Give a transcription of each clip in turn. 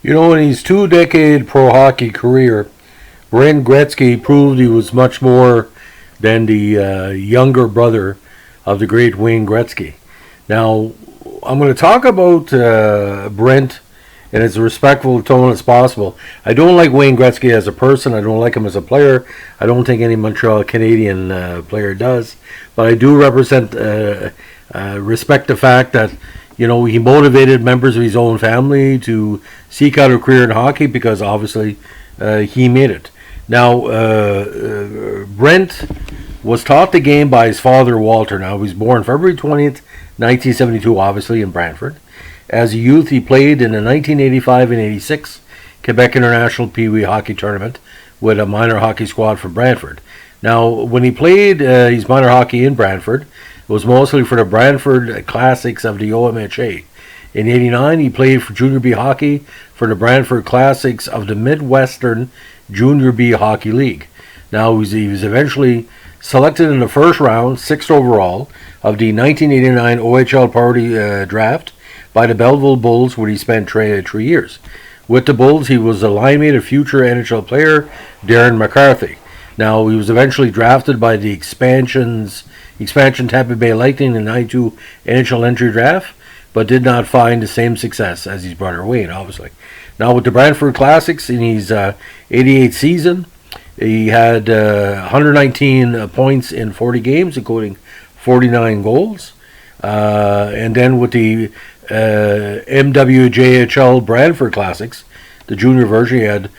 In his two-decade pro hockey career, Brent Gretzky proved he was much more than the younger brother of the great Wayne Gretzky. Now, I'm going to talk about Brent in as respectful tone as possible. I don't like Wayne Gretzky as a person. I don't like him as a player. I don't think any Montreal Canadian player does. But I do respect the fact that he motivated members of his own family to seek out a career in hockey because obviously he made it. Now, Brent was taught the game by his father, Walter. Now, he was born February 20th, 1972, obviously, in Brantford. As a youth, he played in the 1985 and 86 Quebec International Pee Wee Hockey Tournament with a minor hockey squad from Brantford. Now, when he played his minor hockey in Brantford, it was mostly for the Brantford Classics of the OMHA. In '89, he played for Junior B hockey for the Brantford Classics of the Midwestern Junior B Hockey League. Now, he was eventually selected in the first round, 6th overall, of the 1989 OHL Party Draft by the Belleville Bulls, where he spent 3 years. With the Bulls, he was a line mate of future NHL player Darren McCarthy. Now, he was eventually drafted by the expansion Tampa Bay Lightning in the 92 NHL entry draft, but did not find the same success as his brother Wayne, obviously. Now, with the Brantford Classics in his 88th season, he had 119 points in 40 games, including 49 goals. And then with the MWJHL Brantford Classics, the junior version, he had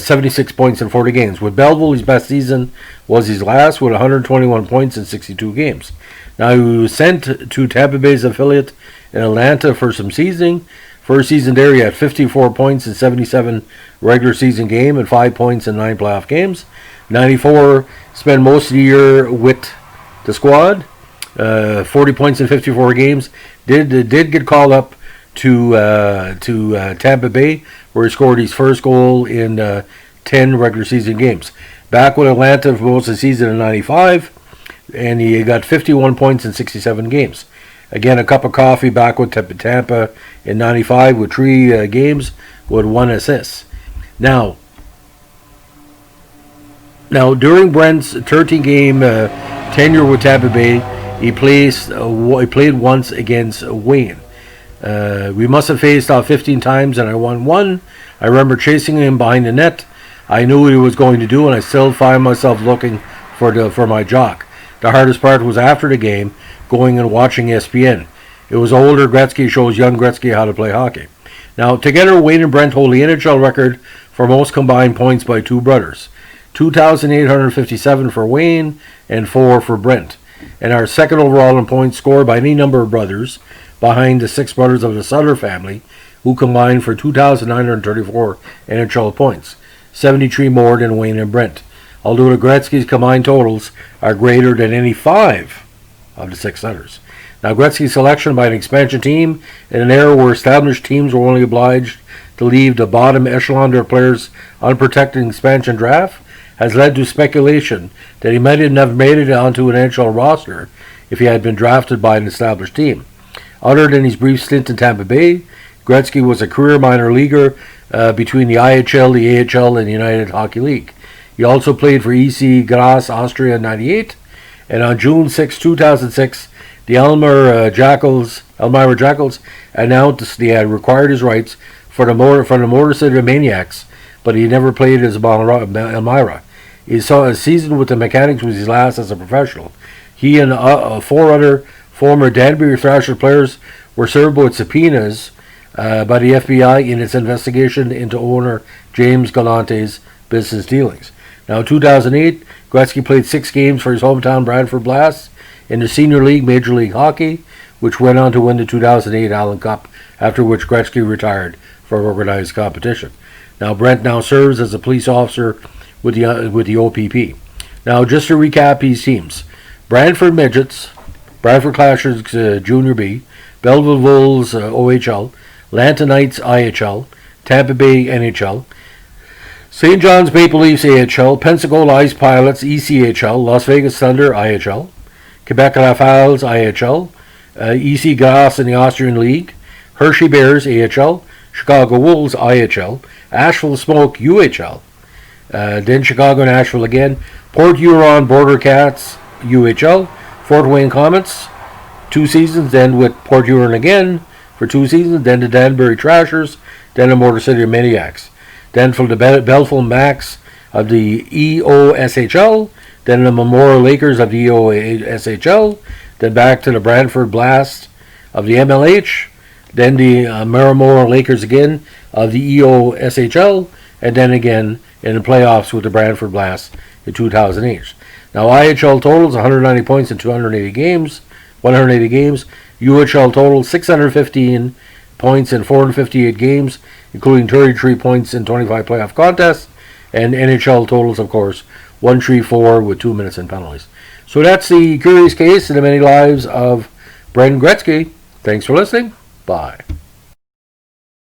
76 points in 40 games. With Belleville, his best season was his last with 121 points in 62 games. Now, he was sent to Tampa Bay's affiliate in Atlanta for some seasoning. First season there, he had 54 points in 77 regular season games and 5 points in 9 playoff games. 94, spent most of the year with the squad. 40 points in 54 games. Did get called up to Tampa Bay, where he scored his first goal in 10 regular season games. Back with Atlanta for most of the season in 95, and he got 51 points in 67 games. Again, a cup of coffee back with Tampa in 95 with 3 games with 1 assist. Now, during Brent's 13-game tenure with Tampa Bay, he played once against Wayne. We must have faced off 15 times, and I won 1. I remember chasing him behind the net. I knew what he was going to do, and I still find myself looking for my jock. The hardest part was after the game, going and watching ESPN. It was older Gretzky shows young Gretzky how to play hockey. Now, together, Wayne and Brent hold the NHL record for most combined points by 2 brothers. 2,857 for Wayne and 4 for Brent. And our second overall in points scored by any number of brothers, behind the 6 brothers of the Sutter family, who combined for 2,934 NHL points, 73 more than Wayne and Brent. Although the Gretzky's combined totals are greater than any 5 of the 6 Sutters. Now, Gretzky's selection by an expansion team in an era where established teams were only obliged to leave the bottom echelon of their players unprotected in expansion draft has led to speculation that he might have made it onto an NHL roster if he had been drafted by an established team. Other than his brief stint in Tampa Bay, Gretzky was a career minor leaguer between the IHL, the AHL, and the United Hockey League. He also played for EC Graz, Austria in '98, and on June 6, 2006, the Elmira Jackals announced they had acquired his rights from the Motor City Maniacs, but he never played as Elmira. His season with the Mechanics was his last as a professional. He and 4 other former Danbury Thrasher players were served with subpoenas by the FBI in its investigation into owner James Galante's business dealings. Now, in 2008, Gretzky played 6 games for his hometown Brantford Blast in the Senior League Major League Hockey, which went on to win the 2008 Allen Cup, after which Gretzky retired from organized competition. Now, Brent now serves as a police officer with the OPP. Now, just to recap these teams: Brantford Midgets, Brantford Clashers Junior B, Belleville Bulls OHL, Atlanta Knights IHL, Tampa Bay NHL, St. John's Maple Leafs AHL, Pensacola Ice Pilots ECHL, Las Vegas Thunder IHL, Quebec Rafales IHL, EC Graz in the Austrian League, Hershey Bears AHL, Chicago Wolves, IHL. Asheville Smoke, UHL. Then Chicago and Asheville again. Port Huron Border Cats, UHL. Fort Wayne Comets, 2 seasons. Then with Port Huron again for 2 seasons. Then the Danbury Trashers. Then the Motor City Maniacs. Then for the Belleville Max of the EOSHL. Then the Memorial Lakers of the EOSHL. Then back to the Brantford Blast of the MLH. Then the Memorial Lakers again of the EOSHL. And then again in the playoffs with the Brantford Blast in 2008. Now IHL totals 190 points in 280 games. 180 games. UHL total 615 points in 458 games, including 33 points in 25 playoff contests. And NHL totals, of course, 134 with 2 minutes in penalties. So that's the curious case in the many lives of Brent Gretzky. Thanks for listening. Bye.